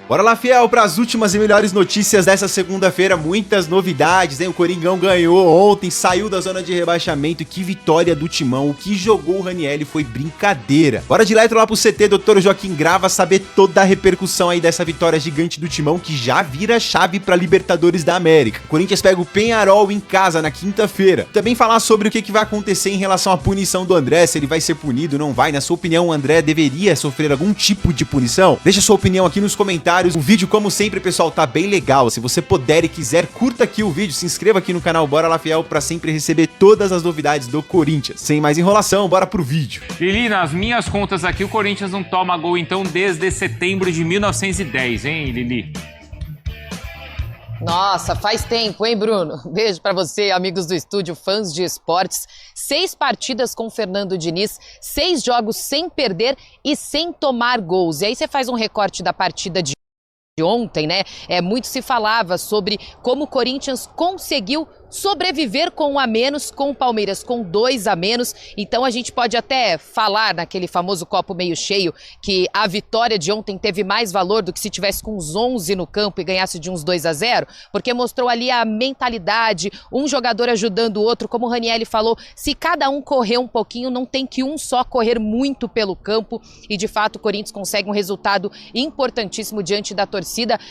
Bora lá, fiel, para as últimas e melhores notícias dessa segunda-feira. Muitas novidades, hein? O Coringão ganhou ontem, saiu da zona de rebaixamento. E que vitória do Timão. O que jogou o Ranieri foi brincadeira. Bora direto lá pro CT, Dr. Joaquim Grava, saber toda a repercussão aí dessa vitória gigante do Timão, que já vira chave pra Libertadores da América. O Corinthians pega o Peñarol em casa na quinta-feira. Também falar sobre o que vai acontecer em relação à punição do André, se ele vai ser punido, não vai. Na sua opinião, o André deveria sofrer algum tipo de punição? Deixa sua opinião aqui nos comentários. O vídeo, como sempre, pessoal, tá bem legal. Se você puder e quiser, curta aqui o vídeo, se inscreva aqui no canal Bora Lá Fiel pra sempre receber todas as novidades do Corinthians. Sem mais enrolação, bora pro vídeo. Lili, nas minhas contas aqui, o Corinthians não toma gol, então, desde setembro de 1910, hein, Lili? Nossa, faz tempo, hein, Bruno? Beijo pra você, amigos do estúdio, fãs de esportes. 6 partidas com Fernando Diniz, 6 jogos sem perder e sem tomar gols. E aí você faz um recorte da partida de ontem, né? Muito se falava sobre como o Corinthians conseguiu sobreviver com 1 a menos, com o Palmeiras com 2 a menos. Então a gente pode até falar naquele famoso copo meio cheio que a vitória de ontem teve mais valor do que se tivesse com uns 11 no campo e ganhasse de uns 2 a 0, porque mostrou ali a mentalidade, um jogador ajudando o outro, como o Ranieri falou, se cada um correr um pouquinho, não tem que um só correr muito pelo campo, e de fato o Corinthians consegue um resultado importantíssimo diante da torcida.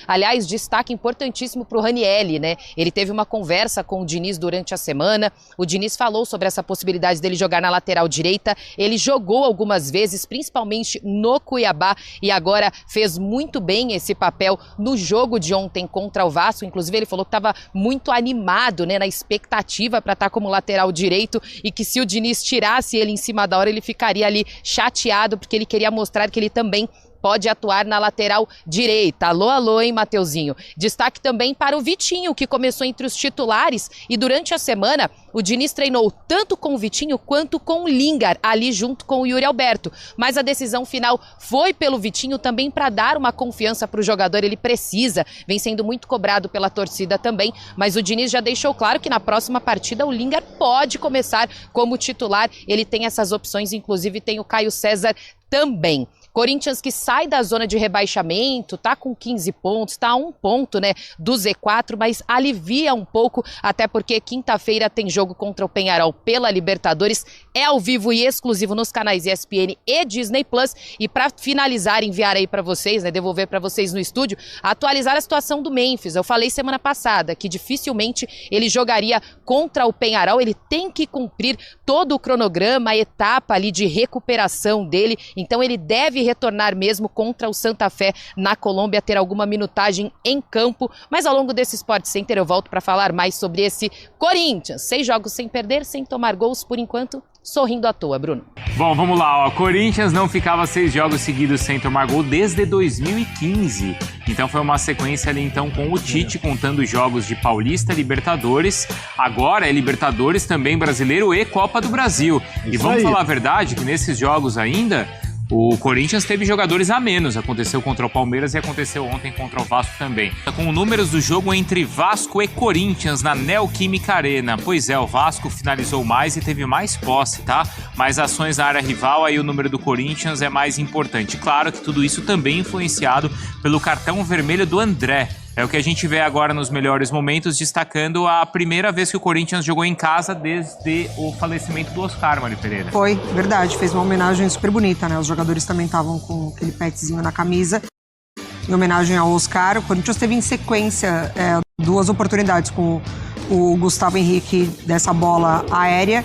Aliás, destaque importantíssimo para o Ranieri, né? Ele teve uma conversa com o Diniz durante a semana. O Diniz falou sobre essa possibilidade dele jogar na lateral direita. Ele jogou algumas vezes, principalmente no Cuiabá, e agora fez muito bem esse papel no jogo de ontem contra o Vasco. Inclusive, ele falou que estava muito animado, né, na expectativa para estar como lateral direito, e que se o Diniz tirasse ele em cima da hora, ele ficaria ali chateado, porque ele queria mostrar que ele também pode atuar na lateral direita. Alô, alô, hein, Mateuzinho? Destaque também para o Vitinho, que começou entre os titulares, e durante a semana o Diniz treinou tanto com o Vitinho quanto com o Lingard, ali junto com o Yuri Alberto. Mas a decisão final foi pelo Vitinho também, para dar uma confiança para o jogador. Ele precisa, vem sendo muito cobrado pela torcida também, mas o Diniz já deixou claro que na próxima partida o Lingard pode começar como titular. Ele tem essas opções, inclusive tem o Caio César também. Corinthians, que sai da zona de rebaixamento, tá com 15 pontos, tá a 1 ponto, né, do Z4, mas alivia um pouco, até porque quinta-feira tem jogo contra o Peñarol pela Libertadores, é ao vivo e exclusivo nos canais ESPN e Disney Plus. E para finalizar, enviar aí para vocês, né, devolver para vocês no estúdio, atualizar a situação do Memphis. Eu falei semana passada que dificilmente ele jogaria contra o Peñarol, ele tem que cumprir todo o cronograma, a etapa ali de recuperação dele, então ele deve retornar mesmo contra o Santa Fé na Colômbia, ter alguma minutagem em campo. Mas ao longo desse Sport Center eu volto para falar mais sobre esse Corinthians. 6 jogos sem perder, sem tomar gols, por enquanto, sorrindo à toa, Bruno. Bom, vamos lá, ó. Corinthians não ficava 6 jogos seguidos sem tomar gol desde 2015. Então foi uma sequência ali então com o Tite, contando jogos de Paulista, Libertadores. Agora é Libertadores, também Brasileiro e Copa do Brasil. E vamos falar a verdade que nesses jogos ainda o Corinthians teve jogadores a menos. Aconteceu contra o Palmeiras e aconteceu ontem contra o Vasco também. Com números do jogo entre Vasco e Corinthians na Neoquímica Arena. Pois é, o Vasco finalizou mais e teve mais posse, tá? Mas ações na área rival, aí o número do Corinthians é mais importante. Claro que tudo isso também influenciado pelo cartão vermelho do André. É o que a gente vê agora nos melhores momentos, destacando a primeira vez que o Corinthians jogou em casa desde o falecimento do Oscar, Mari Pereira. Foi, verdade. Fez uma homenagem super bonita, né? Os jogadores também estavam com aquele petzinho na camisa, em homenagem ao Oscar. O Corinthians teve em sequência 2 oportunidades com o Gustavo Henrique dessa bola aérea.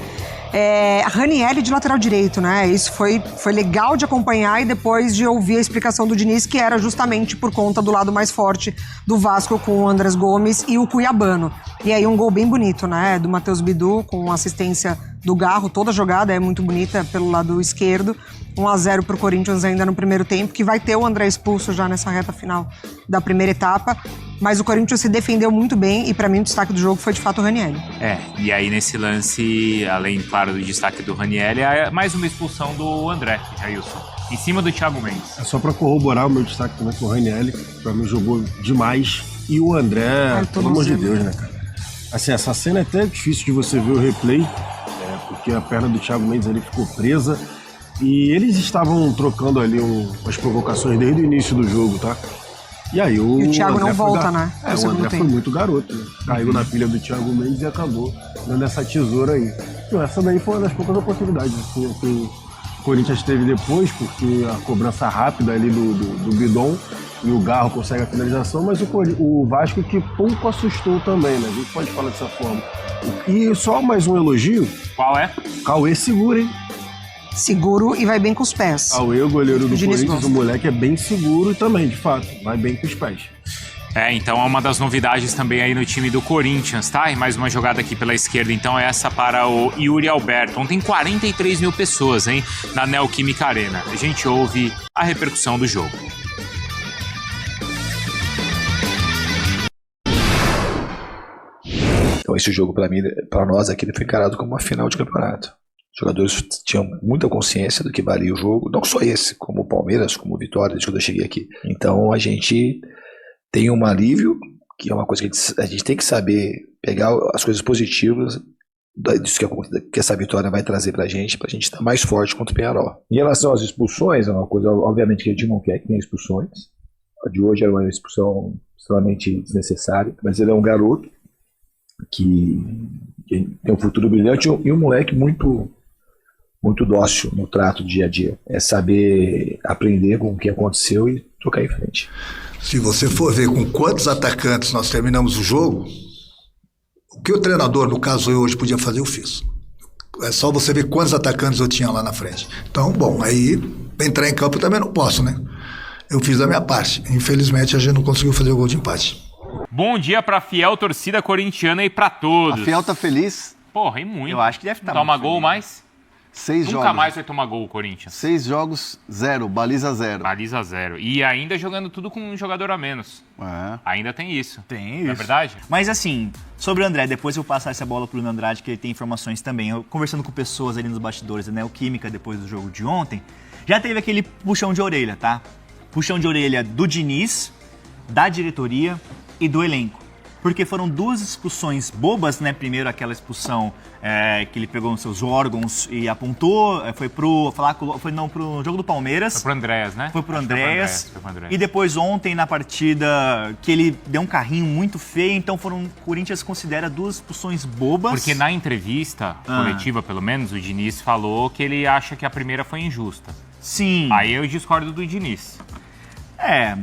Ranieri de lateral direito, né? Isso foi legal de acompanhar e depois de ouvir a explicação do Diniz, que era justamente por conta do lado mais forte do Vasco com o Andrés Gomes e o Cuiabano. E aí um gol bem bonito, né? Do Matheus Bidu com assistência do Garro. Toda a jogada é muito bonita pelo lado esquerdo. 1-0 pro Corinthians ainda no primeiro tempo, que vai ter o André expulso já nessa reta final da primeira etapa. Mas o Corinthians se defendeu muito bem e para mim o destaque do jogo foi de fato o Ranieri. E aí nesse lance, além, claro, do destaque do Ranieri, é mais uma expulsão do André, Jailson, em cima do Thiago Mendes. É só para corroborar o meu destaque também com o Ranieri, que para mim jogou demais. E o André, pelo amor de Deus, né, cara? Assim, essa cena é até difícil de você ver o replay, porque a perna do Thiago Mendes ali ficou presa. E eles estavam trocando ali umas provocações desde o início do jogo, tá? E aí o Thiago não volta, né? O André foi muito garoto, né? Caiu na pilha do Thiago Mendes e acabou dando essa tesoura aí. Então, essa daí foi uma das poucas oportunidades que o Corinthians teve depois, porque a cobrança rápida ali do Bidon e o Garro consegue a finalização, mas o Vasco que pouco assustou também, né? A gente pode falar dessa forma. E só mais um elogio. Qual é? Cauê segura, hein? Seguro e vai bem com os pés. Cauê, o goleiro do Corinthians, gosta. o moleque é bem seguro e também, de fato, vai bem com os pés. Então é uma das novidades também aí no time do Corinthians, tá? E mais uma jogada aqui pela esquerda, então é essa para o Yuri Alberto. Ontem 43 mil pessoas, hein? Na Neoquímica Arena. A gente ouve a repercussão do jogo. Então esse jogo para nós aqui, ele foi encarado como uma final de campeonato. Os jogadores tinham muita consciência do que valia o jogo, não só esse, como o Palmeiras, como o Vitória, desde quando eu cheguei aqui. Então a gente tem um alívio, que é uma coisa que a gente tem que saber pegar as coisas positivas disso que essa vitória vai trazer pra gente estar mais forte contra o Peñarol. Em relação às expulsões, é uma coisa, obviamente, que a gente não quer que tenha expulsões. A de hoje era uma expulsão extremamente desnecessária, mas ele é um garoto que tem um futuro brilhante e um moleque muito dócil no trato do dia a dia. É saber aprender com o que aconteceu e tocar em frente. Se você for ver com quantos atacantes nós terminamos o jogo, o que o treinador, no caso eu hoje, podia fazer, eu fiz. É só você ver quantos atacantes eu tinha lá na frente. Então, bom, aí entrar em campo eu também não posso, né? Eu fiz a minha parte. Infelizmente a gente não conseguiu fazer o gol de empate. Bom dia pra fiel torcida corintiana e pra todos. A fiel tá feliz? Porra, e muito. Eu acho que deve estar Toma gol feliz. mais? 6 jogos. Nunca mais vai tomar gol o Corinthians. 6 jogos, 0, baliza 0. Baliza 0. E ainda jogando tudo com um jogador a menos. É. Ainda tem isso. Tem Não é isso. verdade? Mas assim, sobre o André, depois eu vou passar essa bola pro Bruno Andrade, que ele tem informações também. Eu conversando com pessoas ali nos bastidores da Neoquímica depois do jogo de ontem, já teve aquele puxão de orelha, tá? Puxão de orelha do Diniz, da diretoria e do elenco. Porque foram 2 expulsões bobas, né? Primeiro aquela expulsão que ele pegou nos seus órgãos e apontou, foi pro jogo do Palmeiras. Foi pro Andréas, né? Foi pro Andréas. Foi pro Andréas. E depois ontem na partida que ele deu um carrinho muito feio, então o Corinthians considera 2 expulsões bobas. Porque na entrevista coletiva, pelo menos, o Diniz falou que ele acha que a primeira foi injusta. Sim. Aí eu discordo do Diniz.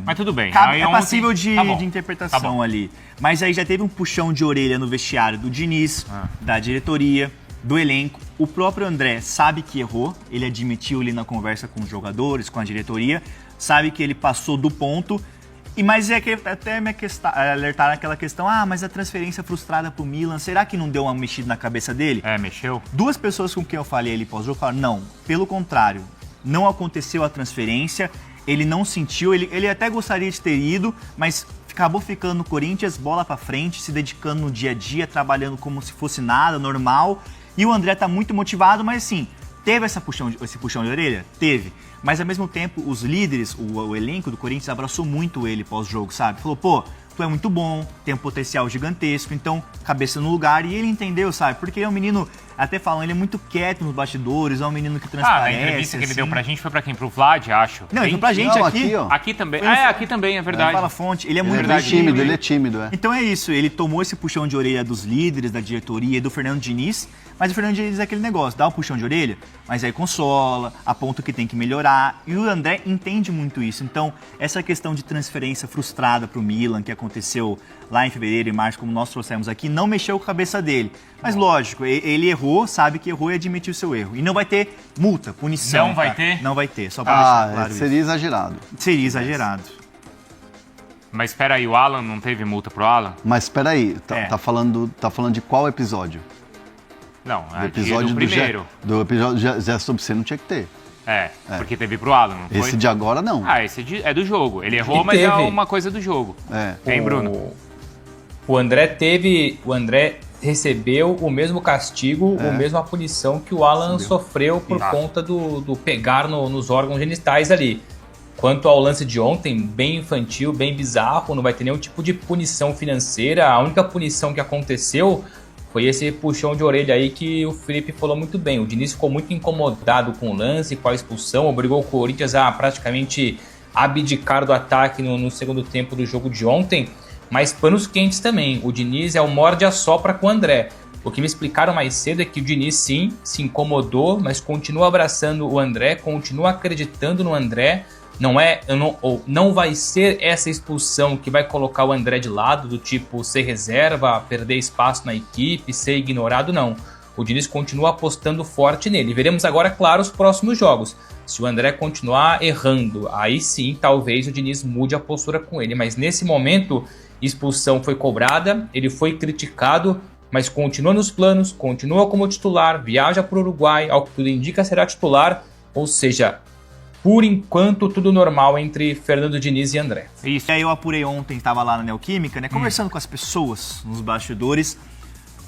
Mas tudo bem. É passível de interpretação Tá bom. ali. Mas aí já teve um puxão de orelha no vestiário do Diniz, da diretoria, do elenco. O próprio André sabe que errou, ele admitiu ali na conversa com os jogadores, com a diretoria, sabe que ele passou do ponto. Mas até me alertaram aquela questão, mas a transferência frustrada pro Milan, será que não deu uma mexida na cabeça dele? Mexeu? 2 pessoas com quem eu falei ali pós-jogo falaram, não, pelo contrário, não aconteceu a transferência, ele não sentiu, ele até gostaria de ter ido, mas acabou ficando no Corinthians, bola pra frente, se dedicando no dia a dia, trabalhando como se fosse nada, normal. E o André tá muito motivado, mas assim, teve esse puxão de orelha? Teve. Mas ao mesmo tempo, os líderes, o elenco do Corinthians abraçou muito ele pós-jogo, sabe? Falou, pô, tu é muito bom, tem um potencial gigantesco, então cabeça no lugar. E ele entendeu, sabe? Porque ele é um menino, até falam, ele é muito quieto nos bastidores, é um menino que transparece. Na entrevista que ele deu assim. pra gente foi pra quem? Pro Vlad, acho. Não, ele foi pra gente aqui. ó. Aqui também. Aqui também, é verdade. Fala fonte, ele é muito Ele é tímido, Então é isso, ele tomou esse puxão de orelha dos líderes, da diretoria e do Fernando Diniz, mas o Fernando Diniz é aquele negócio, dá um puxão de orelha, mas aí consola, aponta o que tem que melhorar, e o André entende muito isso. Então, essa questão de transferência frustrada pro Milan, que aconteceu lá em fevereiro e março, como nós trouxemos aqui, não mexeu com a cabeça dele. Mas lógico, ele errou, sabe que errou e admitiu o seu erro. E não vai ter multa, punição. Não vai ter? Não vai ter, só pra deixar claro seria isso. exagerado. Seria exagerado. Mas espera aí, o Alan não teve multa pro Alan? Mas peraí, tá falando de qual episódio? Não, Do episódio do primeiro. Do episódio já sobre você não tinha que ter. Porque teve pro Alan, não foi? Esse de agora não. Esse é do jogo. Ele errou, mas é uma coisa do jogo. Hein, Bruno? O André recebeu o mesmo castigo, a mesma punição que o Alan sofreu por conta do pegar nos órgãos genitais ali. Quanto ao lance de ontem, bem infantil, bem bizarro, não vai ter nenhum tipo de punição financeira. A única punição que aconteceu foi esse puxão de orelha aí que o Felipe falou muito bem. O Diniz ficou muito incomodado com o lance, com a expulsão, obrigou o Corinthians a praticamente abdicar do ataque no segundo tempo do jogo de ontem, mas panos quentes também. O Diniz é o morde-a-sopra com o André. O que me explicaram mais cedo é que o Diniz sim se incomodou, mas continua abraçando o André, continua acreditando no André. Não vai ser essa expulsão que vai colocar o André de lado, do tipo ser reserva, perder espaço na equipe, ser ignorado, não. O Diniz continua apostando forte nele. Veremos agora, claro, os próximos jogos. Se o André continuar errando, aí sim, talvez o Diniz mude a postura com ele. Mas nesse momento, expulsão foi cobrada, ele foi criticado, mas continua nos planos, continua como titular, viaja para o Uruguai, ao que tudo indica será titular, ou seja, por enquanto tudo normal entre Fernando Diniz e André. Isso, e aí eu apurei ontem, estava lá na Neoquímica, né, conversando com as pessoas nos bastidores,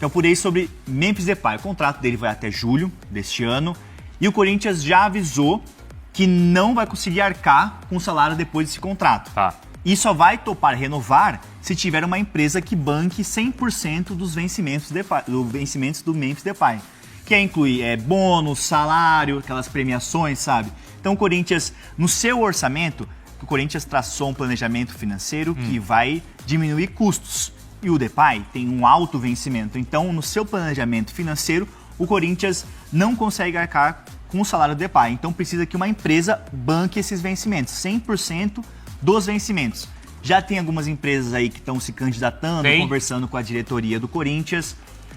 eu apurei sobre Memphis Depay. O contrato dele vai até julho deste ano, e o Corinthians já avisou que não vai conseguir arcar com o salário depois desse contrato. Tá. E só vai topar renovar se tiver uma empresa que banque 100% dos vencimentos do Memphis Depay. Que inclui bônus, salário, aquelas premiações, sabe? Então o Corinthians, no seu orçamento, o Corinthians traçou um planejamento financeiro que vai diminuir custos. E o Depay tem um alto vencimento. Então, no seu planejamento financeiro, o Corinthians não consegue arcar com o salário do Depay. Então precisa que uma empresa banque esses vencimentos, 100% dos vencimentos. Já tem algumas empresas aí que estão se candidatando, conversando com a diretoria do Corinthians.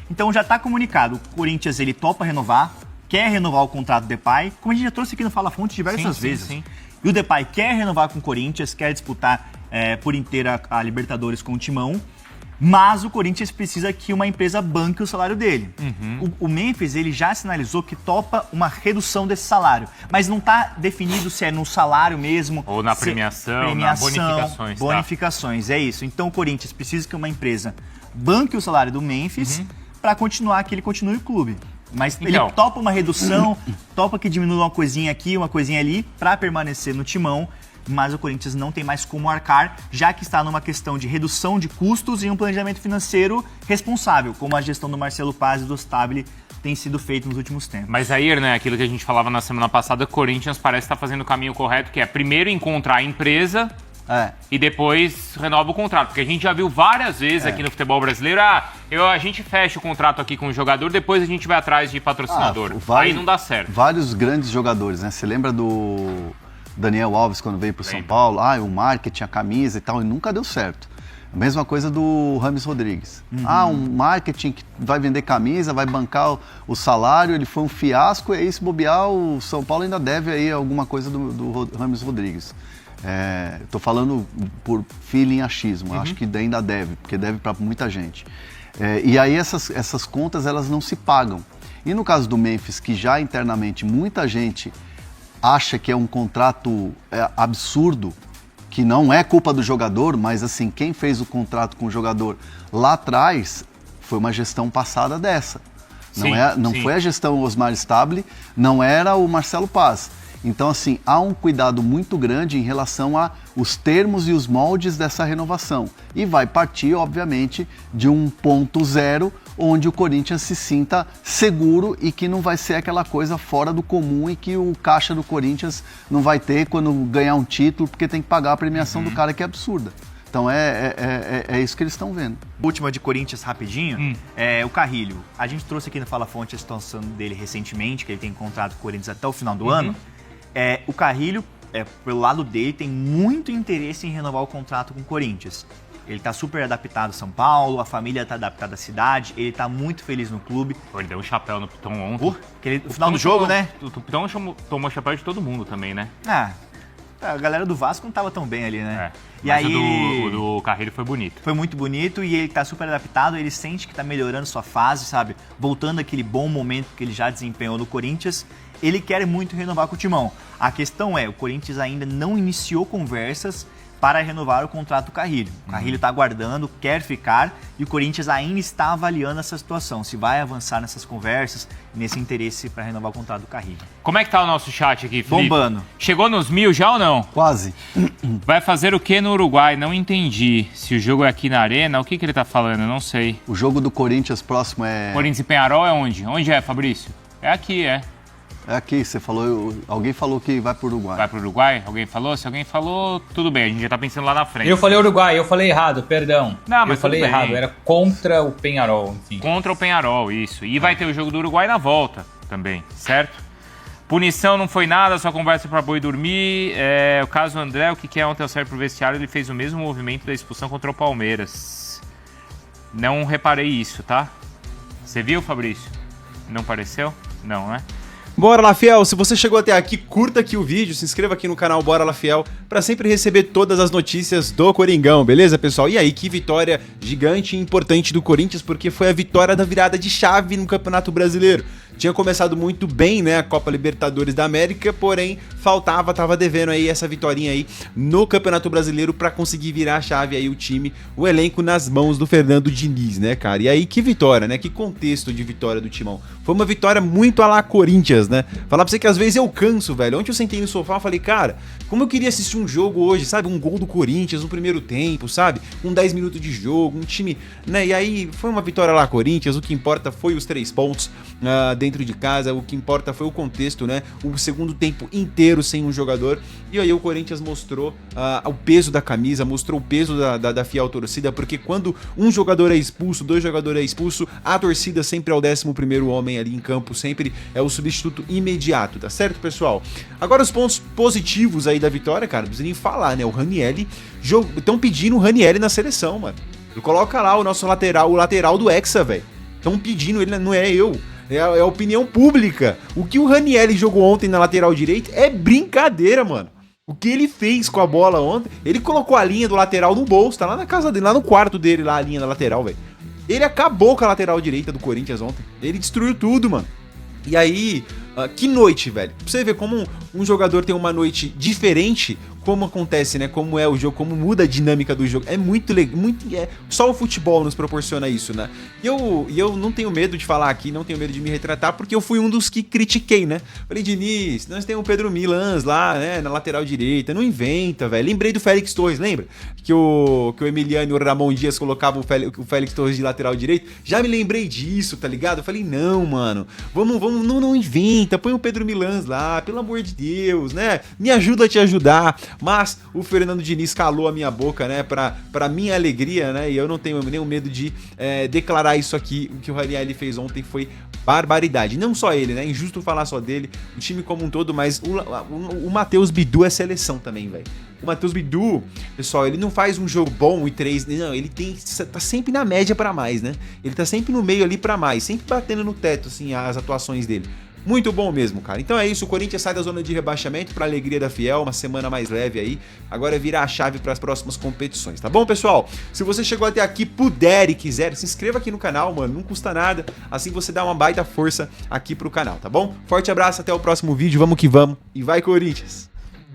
Então já está comunicado, o Corinthians ele topa renovar, quer renovar o contrato do Depay, como a gente já trouxe aqui no Fala Fonte diversas vezes. Sim. E o Depay quer renovar com o Corinthians, quer disputar por inteira a Libertadores com o Timão, mas o Corinthians precisa que uma empresa banque o salário dele. O Memphis ele já sinalizou que topa uma redução desse salário, mas não está definido se é no salário mesmo ou na premiação, na bonificações. Bonificações, é isso. Então o Corinthians precisa que uma empresa banque o salário do Memphis para continuar que ele continue o clube. Mas ele topa uma redução, topa que diminua uma coisinha aqui, uma coisinha ali para permanecer no timão. Mas o Corinthians não tem mais como arcar, já que está numa questão de redução de custos e um planejamento financeiro responsável, como a gestão do Marcelo Paz e do Stabile tem sido feito nos últimos tempos. Mas aí, né, aquilo que a gente falava na semana passada, o Corinthians parece estar fazendo o caminho correto, que é primeiro encontrar a empresa e depois renova o contrato. Porque a gente já viu várias vezes aqui no futebol brasileiro, a gente fecha o contrato aqui com o jogador, depois a gente vai atrás de patrocinador. Aí não dá certo. Vários grandes jogadores, né? Você lembra do Daniel Alves quando veio para o São Paulo? O marketing, a camisa e tal, e nunca deu certo. A mesma coisa do Rames Rodrigues. Um marketing que vai vender camisa, vai bancar o salário, ele foi um fiasco, e aí se bobear, o São Paulo ainda deve aí alguma coisa do Rames Rodrigues. Estou falando por feeling achismo, acho que ainda deve, porque deve para muita gente. E aí essas contas, elas não se pagam. E no caso do Memphis, que já internamente muita gente acha que é um contrato absurdo, que não é culpa do jogador, mas assim, quem fez o contrato com o jogador lá atrás foi uma gestão passada dessa. Não foi a gestão Osmar Stabile, não era o Marcelo Paz. Então, assim, há um cuidado muito grande em relação aos termos e os moldes dessa renovação. E vai partir, obviamente, de um ponto zero, onde o Corinthians se sinta seguro e que não vai ser aquela coisa fora do comum e que o caixa do Corinthians não vai ter quando ganhar um título, porque tem que pagar a premiação do cara, que é absurda. Então é isso que eles estão vendo. Última de Corinthians rapidinho, o Carrilho. A gente trouxe aqui no Fala Fonte a situação dele recentemente, que ele tem contrato com o Corinthians até o final do ano. O Carrilho, pelo lado dele, tem muito interesse em renovar o contrato com o Corinthians. Ele tá super adaptado a São Paulo, a família tá adaptada à cidade, ele tá muito feliz no clube. Ele deu um chapéu no Piton ontem. No final do jogo, né? O Piton tomou chapéu de todo mundo também, né? A galera do Vasco não tava tão bem ali, né? E aí, o do Carrilho foi bonito. Foi muito bonito e ele tá super adaptado, ele sente que tá melhorando sua fase, sabe? Voltando àquele bom momento que ele já desempenhou no Corinthians. Ele quer muito renovar com o Timão. A questão o Corinthians ainda não iniciou conversas para renovar o contrato do Carrilho. O Carrilho está aguardando, quer ficar, e o Corinthians ainda está avaliando essa situação, se vai avançar nessas conversas, nesse interesse para renovar o contrato do Carrilho. Como é que tá o nosso chat aqui, Felipe? Bombando. Chegou nos 1000 já ou não? Quase. Vai fazer o que no Uruguai? Não entendi. Se o jogo é aqui na Arena, o que ele tá falando? Eu não sei. O jogo do Corinthians próximo é... Corinthians e Peñarol é onde? Onde é, Fabrício? É aqui, É aqui, você falou, alguém falou que vai pro Uruguai. Vai pro Uruguai? Alguém falou? Se alguém falou, tudo bem, a gente já tá pensando lá na frente. Eu falei Uruguai, eu falei errado, perdão. Não, mas eu falei errado, era contra o Peñarol, enfim. Contra o Peñarol, isso. E vai ter o jogo do Uruguai na volta também, certo? Punição não foi nada, só conversa pra boi dormir. O caso André, o que quer ontem ao sair pro vestiário, ele fez o mesmo movimento da expulsão contra o Palmeiras. Não reparei isso, tá? Você viu, Fabrício? Não pareceu? Não, né? Bora lá, fiel! Se você chegou até aqui, curta aqui o vídeo, se inscreva aqui no canal Bora lá, fiel, pra sempre receber todas as notícias do Coringão, beleza, pessoal? E aí, que vitória gigante e importante do Corinthians, porque foi a vitória da virada de chave no Campeonato Brasileiro. Tinha começado muito bem, né, a Copa Libertadores da América, porém, tava devendo aí essa vitória aí no Campeonato Brasileiro pra conseguir virar a chave aí o time, o elenco nas mãos do Fernando Diniz, né, cara? E aí, que vitória, né? Que contexto de vitória do Timão. Foi uma vitória muito a lá Corinthians, né? Falar pra você que às vezes eu canso, velho. Ontem eu sentei no sofá e falei, cara, como eu queria assistir um jogo hoje, sabe? Um gol do Corinthians no primeiro tempo, sabe? Com 10 minutos de jogo, um time, né? E aí, foi uma vitória lá Corinthians, o que importa foi os 3 pontos dentro de casa, o que importa foi o contexto, né? O segundo tempo inteiro sem um jogador. E aí o Corinthians mostrou o peso da camisa, mostrou o peso da fiel torcida, porque quando um jogador é expulso, 2 jogadores é expulso, a torcida sempre é o 11º homem ali em campo, sempre é o substituto imediato, tá certo, pessoal? Agora os pontos positivos aí da vitória, cara, não precisa nem falar, né? O Ranieri, estão pedindo o Ranieri na seleção, mano. Coloca lá o nosso lateral, o lateral do Hexa, velho. Estão pedindo ele, não é eu. É a opinião pública. O que o Ranieri jogou ontem na lateral direita é brincadeira, mano. O que ele fez com a bola ontem, ele colocou a linha do lateral no bolso, tá lá na casa dele, lá no quarto dele, lá a linha da lateral, velho. Ele acabou com a lateral direita do Corinthians ontem. Ele destruiu tudo, mano. E aí, que noite, velho. Pra você ver como um jogador tem uma noite diferente, como acontece, né? Como é o jogo, como muda a dinâmica do jogo. É muito legal, só o futebol nos proporciona isso, né? E eu não tenho medo de falar aqui, não tenho medo de me retratar, porque eu fui um dos que critiquei, né? Falei, Diniz, nós temos o Pedro Milans lá, né? Na lateral direita, não inventa, velho. Lembrei do Félix Torres, lembra? Que o Emiliano e o Ramon Dias colocavam o Félix Torres de lateral direito. Já me lembrei disso, tá ligado? Eu falei, não, mano, vamos, não inventa, põe o Pedro Milans lá, pelo amor de Deus, né? Me ajuda a te ajudar. Mas o Fernando Diniz calou a minha boca, né, pra minha alegria, né, e eu não tenho nenhum medo de declarar isso aqui. O que o Ranieri fez ontem foi barbaridade. Não só ele, né, é injusto falar só dele, o time como um todo, mas o Matheus Bidu é seleção também, velho. O Matheus Bidu, pessoal, ele não faz um jogo bom e 3, não, ele tá sempre na média pra mais, né, ele tá sempre no meio ali pra mais, sempre batendo no teto, assim, as atuações dele. Muito bom mesmo, cara. Então é isso, o Corinthians sai da zona de rebaixamento pra alegria da fiel, uma semana mais leve aí. Agora é virar a chave para as próximas competições, tá bom, pessoal? Se você chegou até aqui, puder e quiser, se inscreva aqui no canal, mano, não custa nada. Assim você dá uma baita força aqui pro canal, tá bom? Forte abraço, até o próximo vídeo, vamos que vamos e vai Corinthians!